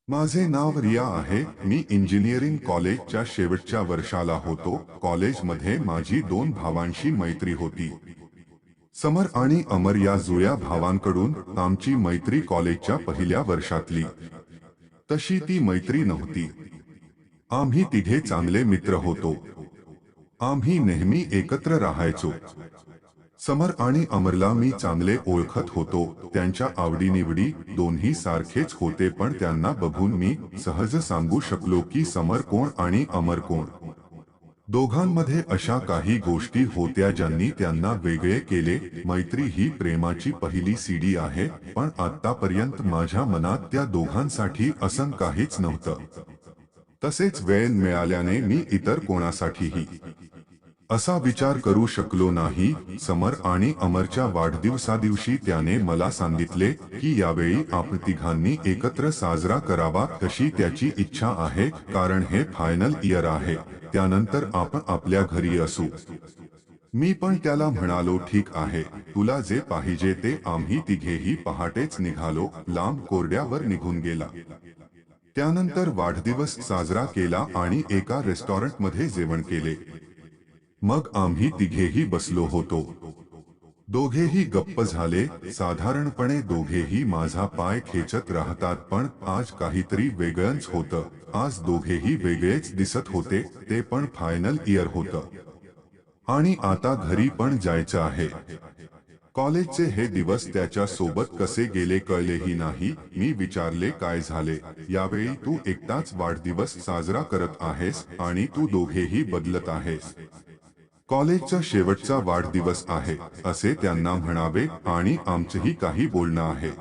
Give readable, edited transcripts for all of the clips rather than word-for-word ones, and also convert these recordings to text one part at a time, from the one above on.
माझे नाव रिया आहे. मी इंजिनिअरिंग कॉलेजच्या शेवटच्या वर्षाला होतो. कॉलेजमध्ये माझी दोन भावांशी मैत्री होती. समर आणि अमर या जुळ्या भावांकडून आमची मैत्री कॉलेजच्या पहिल्या वर्षातली. तशी ती मैत्री नव्हती. आम्ही तिघे चांगले मित्र होतो. आम्ही नेहमी एकत्र राहायचो. समर आणि अमरला मी चांगले ओळखत होतो. त्यांच्या आवडीनिवडी दोन्ही सारखेच होते, पण त्यांना बघून मी सहज सांगू शकलो की समर कोण आणि अमर कोण. दोघांमध्ये अशा काही गोष्टी होत्या ज्यांनी त्यांना वेगळे केले. मैत्री ही प्रेमाची पहिली सीडी आहे, पण आतापर्यंत माझ्या मनात त्या दोघांसाठी असं काहीच नव्हतं. तसेच वेळ मिळाल्याने मी इतर कोणासाठीही असा विचार करू शकलो नाही. समर आणि अमरच्या वाढदिवसादिवशी त्याने मला सांगितले की यावेळी आपण तिघांनी एकत्र साजरा करावा, तशी त्याची इच्छा आहे, कारण हे फायनल इयर आहे. त्यानंतर आपण आपल्या घरी असू. मी पण त्याला म्हणालो, ठीक आहे, तुला जे पाहिजे ते. आम्ही तिघेही पहाटेच निघालो. लांब कोरड्यावर निघून गेला. त्यानंतर वाढदिवस साजरा केला आणि एका रेस्टॉरंटमध्ये जेवण केले. मग आम्ही तिघेही बसलो होतो. दोघेही गप्प झाले. साधारणपणे दोघेही माझा पाय खेचत राहतात, पण आज काहीतरी वेगळंच होतं. आज दोघेही वेगळेच दिसत होते. ते पण फायनल इयर होतं आणि आता घरी पण जायचं आहे. कॉलेजचे हे दिवस त्याच्या सोबत कसे गेले कळलेही नाही. मी विचारले, काय झाले? यावेळी तू एकटाच वाढदिवस साजरा करत आहेस आणि तू दोघेही बदलत आहेस. कॉलेजचा शेवटचा वाढदिवस आहे असे त्यांना म्हणावे आणि आमचंही काही बोलणं आहे.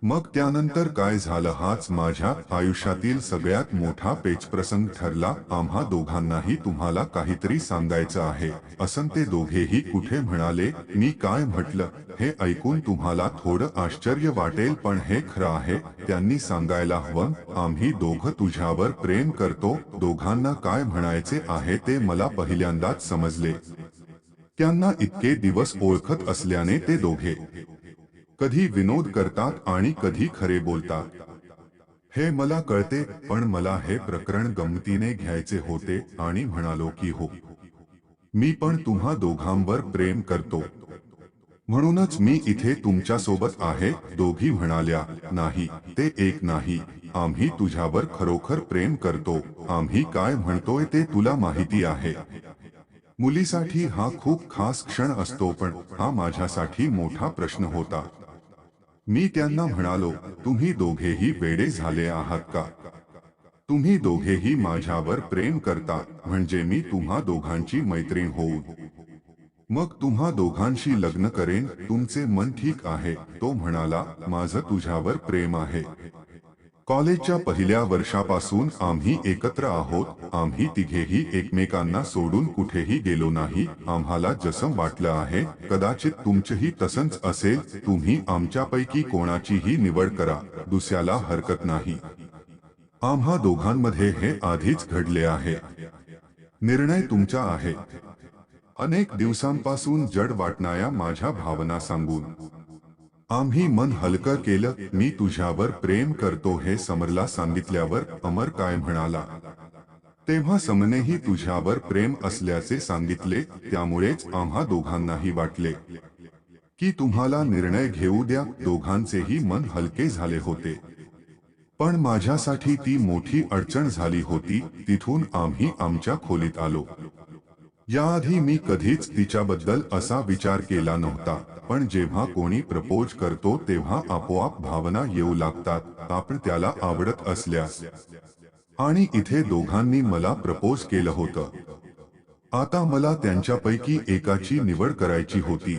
मग त्यानंतर काय झालं हाच माझ्या आयुष्यातील सगळ्यात मोठा पेचप्रसंग ठरला. आम्हा दोघांनाही तुम्हाला काहीतरी सांगायचं आहे असं ते दोघेही कुठे म्हणाले. मी काय म्हटलं हे ऐकून तुम्हाला थोडं आश्चर्य वाटेल, पण हे खरं आहे. त्यांनी सांगायला हवं, आम्ही दोघं तुझ्यावर प्रेम करतो. दोघांना काय म्हणायचे आहे ते मला पहिल्यांदाच समजले. त्यांना इतके दिवस ओळखत असल्याने ते दोघे कधी विनोद करतात आणि कधी खरे बोलतात हे मला कळते, पण मला हे प्रकरण गमतीने घ्यायचे होते आणि म्हणालो की हो, मी पण तुम्हा दोघांवर प्रेम करतो. म्हणूनच मी इथे तुमच्यासोबत आहे. दोघी म्हणाल्या, नाही, ते एक नाही. आम्ही तुझ्यावर खरोखर प्रेम करतो. आम्ही काय म्हणतोय ते तुला माहिती आहे. मुलीसाठी हा खूप खास क्षण असतो, पण हा माझ्यासाठी मोठा प्रश्न होता. मी त्यांना म्हणालो, तुम्ही दोघेही वेडे झाले आहात का? तुम्ही दोघेही माझ्यावर प्रेम करता म्हणजे मी तुम्हा दोघांची मैत्रीण होऊन मग तुम्हा दोघांशी लग्न करेन. तुमचे मन ठीक आहे? तो म्हणाला, माझं तुझ्यावर प्रेम आहे. कॉलेजच्या पहिल्या वर्षापासून आम्ही एकत्र आहोत. आम्ही तिघेही एकमेकांना सोडून कुठेही गेलो नाही. आम्हाला जसं वाटलं आहे, कदाचित तुमचंही तसंच असेल. तुम्ही आमच्यापैकी कोणाचीही निवड करा, दुसऱ्याला हरकत नाही. आम्हा दोघांमध्ये हे आधीच घडले आहे. निर्णय तुमचा आहे. अनेक दिवसांपासून जड वाटणाऱ्या माझ्या भावना सांगून आम्ही मन हलकं केलं. मी तुझ्यावर प्रेम करतो हे समरला सांगितल्यावर अमर काय म्हणाला, तेव्हा समरनेही तुझ्यावर प्रेम असल्याचे सांगितले. त्यामुळेच आम्हा दोघांनाही वाटले की तुम्हाला निर्णय घेऊ द्या. दोघांचेही मन हलके झाले होते. पण माझ्यासाठी ती मोठी अडचण झाली होती. तिथून आम्ही आमच्या खोलीत आलो. याआधी मी कधीच तिच्याबद्दल असा विचार केला नव्हता, पण जेव्हा कोणी प्रपोज करतो तेव्हा आपोआप भावना येऊ लागतात, आपण त्याला आवडत असल्यास. आणि इथे दोघांनी मला प्रपोज केलं होतं. आता मला त्यांच्यापैकी एकाची निवड करायची होती.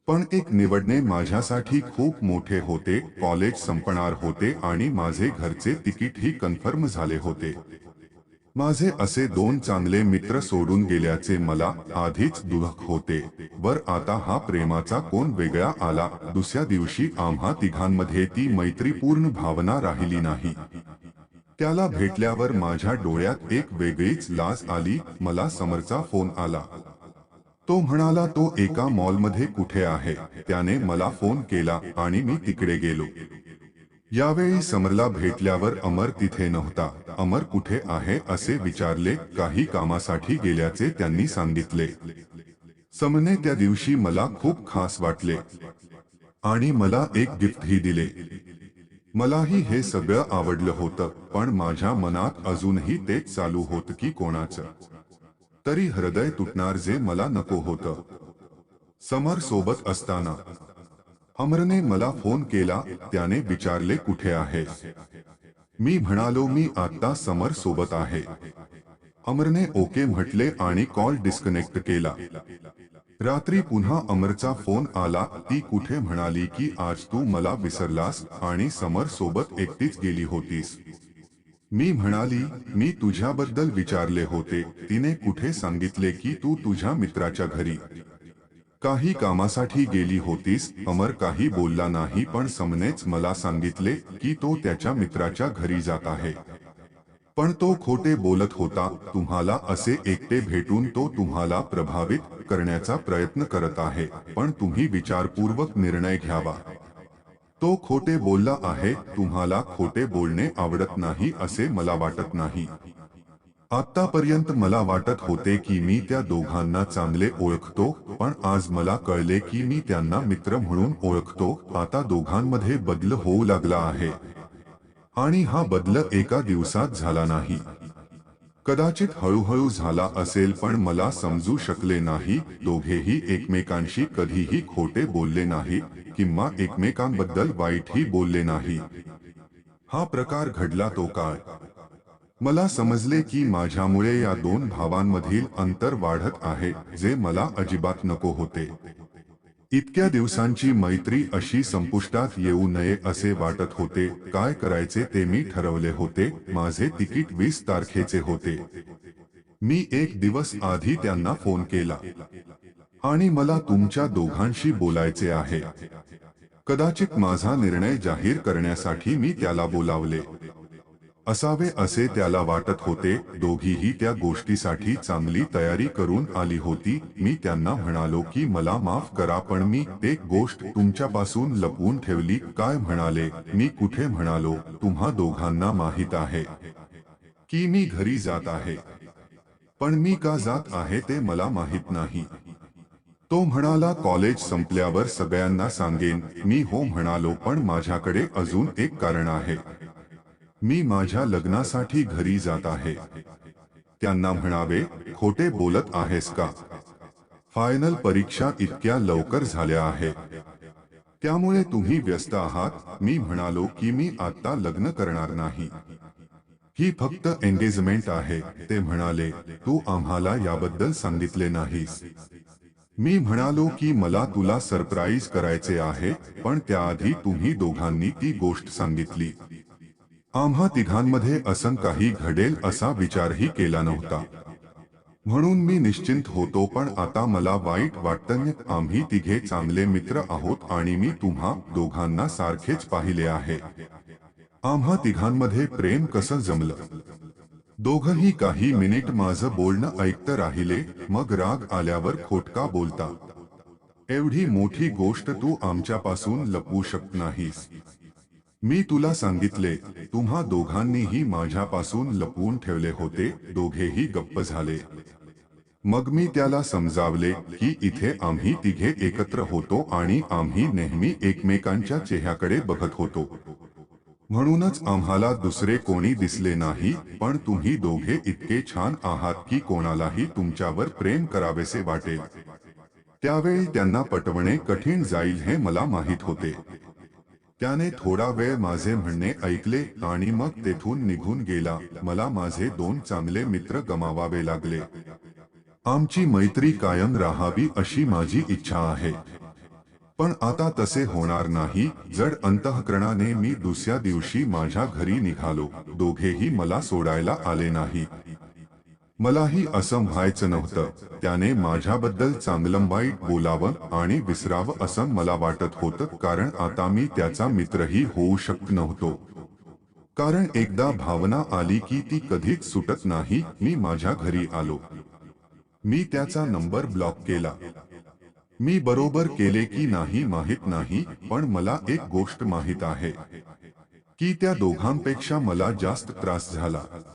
पण एक निवडणे माझ्यासाठी खूप मोठे होते. कॉलेज संपणार होते आणि माझे घरचे तिकीटही कन्फर्म झाले होते. माझे असे दोन चांगले मित्र सोडून गेल्याचे मला आधीच दुःख होते. वर आता हा प्रेमाचा कोण वेगळा आला. दुसऱ्या दिवशी आम्हा तिघांमध्ये ती मैत्रीपूर्ण भावना राहिली नाही. त्याला भेटल्यावर माझ्या डोळ्यात एक वेगळीच लाज आली. मला समरचा फोन आला. तो म्हणाला तो एका मॉलमध्ये कुठे आहे. त्याने मला फोन केला आणि मी तिकडे गेलो. यावेळी समरला भेटल्यावर अमर तिथे नव्हता. अमर कुठे आहे असे विचारले. काही कामासाठी गेल्याचे त्यांनी सांगितले. समरने त्या दिवशी मला खूप खास वाटले आणि मला एक गिफ्टही दिले. मलाही हे सगळं आवडलं होतं, पण माझ्या मनात अजूनही तेच चालू होतं की कोणाचं तरी हृदय तुटणार जे मला नको होतं. समर सोबत असताना अमरने मला फोन केला. त्याने विचारले कुठे आहेस. मी म्हणालो मी आता समर सोबत आहे. अमरने ओके म्हटले आणि कॉल डिस्कनेक्ट केला. रात्री पुन्हा अमरचा फोन आला. ती कुठे म्हणाली की आज तू मला विसरलास आणि समर सोबत एकटीच गेली होतीस. मी म्हणाली मी तुझ्याबद्दल विचारले होते. तिने कुठे सांगितले की तू तुझ्या मित्राच्या घरी काही कामासाठी गेली होतीस. अमर काही बोलला नाही, पण समरनेच मला सांगितले की तो त्याच्या मित्राच्या घरी जात आहे. पण तो खोटे बोलत होता. तुम्हाला असे एकटे भेटून तो तुम्हाला प्रभावित करण्याचा प्रयत्न करत आहे, पण तुम्ही विचारपूर्वक निर्णय घ्यावा. तो खोटे बोलला आहे. तुम्हाला खोटे बोलणे आवडत नाही असे मला वाटत नाही. आतापर्यंत मला वाटत होते की मी त्या दोघांना चांगले ओळखतो, पण आज मला कळले की मी त्यांना मित्र म्हणून ओळखतो. आता दोघांमध्ये बदल होऊ लागला आहे आणि हा बदल एका दिवसात झाला नाही. कदाचित हळूहळू झाला असेल, पण मला समजू शकले नाही. दोघेही एकमेकांशी कधीही खोटे बोलले नाही किंवा एकमेकांबद्दल वाईटही बोलले नाही. हा प्रकार घडला तो काळ. मला समजले की माझ्यामुळे या दोन भावांमधील अंतर वाढत आहे, जे मला अजिबात नको होते. इतक्या दिवसांची मैत्री अशी संपुष्टात येऊ नये असे वाटत होते. काय करायचे ते मी ठरवले होते. माझे तिकीट 20 तारखेचे होते. मी एक दिवस आधी त्यांना फोन केला आणि मला तुमच्या दोघांशी बोलायचे आहे. कदाचित माझा निर्णय जाहीर करण्यासाठी मी त्याला बोलावले असावे असे त्याला वाटत होते. दोघीही त्या गोष्टीसाठी चांगली तयारी करून आली होती. मी त्यांना म्हणालो की मला माफ करा, पण मी एक गोष्ट तुमच्यापासून लपवून ठेवली. काय म्हणाले. मी कुठे म्हणालो तुम्हा दोघांना माहित आहे की मी घरी जात आहे, पण मी का जात आहे ते मला माहित नाही. तो म्हणाला कॉलेज संपल्यावर सगळ्यांना सांगेन. मी हो म्हणालो, पण माझ्याकडे अजून एक कारण आहे. मी माझ्या लग्नासाठी घरी जात आहे. त्यांना म्हणावे खोटे बोलत आहेस का. फायनल परीक्षा इतक्या लवकर झाल्या आहेत, त्यामुळे तुम्ही व्यस्त आहात. मी म्हणालो की मी आता लग्न करणार नाही. ही फक्त एंगेजमेंट आहे. ते म्हणाले तू आम्हाला याबद्दल सांगितले नाहीस. मी म्हणालो की मला तुला सरप्राईज करायचे आहे, पण त्याआधी तुम्ही दोघांनी ती गोष्ट सांगितली. आम्हा तिघांमध्ये असं काही घडेल असा विचारही केला नव्हता. म्हणून मी निश्चिंत होतो, पण आता मला वाईट वाटतं. आम्ही तिघे चांगले मित्र आहोत आणि मी तुम्हा दोघांना सारखेच पाहिले आहे. आम्हा तिघांमध्ये प्रेम कसं जमलं. दोघंही काही मिनिट माझं बोलणं ऐकत राहिले. मग राग आल्यावर खोटका बोलता. एवढी मोठी गोष्ट तू आमच्यापासून लपवू शकत नाहीस. मी तुला सांगितले. तुम्हा दोघांनीही माझ्यापासून लपवून ठेवले होते. दोघेही गप्प झाले. मग मी त्याला समजावले की इथे आम्ही तिघे एकत्र होतो आणि आम्ही नेहमी एकमेकांच्या चेहऱ्याकडे बघत होतो. म्हणूनच आम्हाला दुसरे कोणी दिसले नाही, पण तुम्ही दोघे इतके छान आहात की कोणालाही तुमच्यावर प्रेम करावेसे वाटेल. त्यावेळी त्यांना पटवणे कठीण जाईल हे मला माहित होते. त्याने थोडा वेळ माझे म्हणणे ऐकले आणि मग तेथून निघून गेला. मला माझे दोन चांगले मित्र गमावावे लागले. आमची मैत्री कायम राहावी अशी माझी इच्छा आहे, पण आता तसे होणार नाही. जड अंतःकरणाने मी दुसऱ्या दिवशी माझ्या घरी निघालो. दोघेही मला सोडायला आले नाही. मलाही असं व्हायचं नव्हतं. त्याने माझ्याबद्दल चांगलं वाईट बोलावं आणि विसरावं असं मला वाटत होतं, कारण आता मी त्याचा मित्रही होऊ शकत नव्हतो. कारण एकदा भावना आली की ती कधीच सुटत नाही. मी माझ्या घरी आलो. मी त्याचा नंबर ब्लॉक केला. मी बरोबर केले की नाही माहित नाही, पण मला एक गोष्ट माहित आहे. की त्या दोघांपेक्षा मला जास्त त्रास झाला.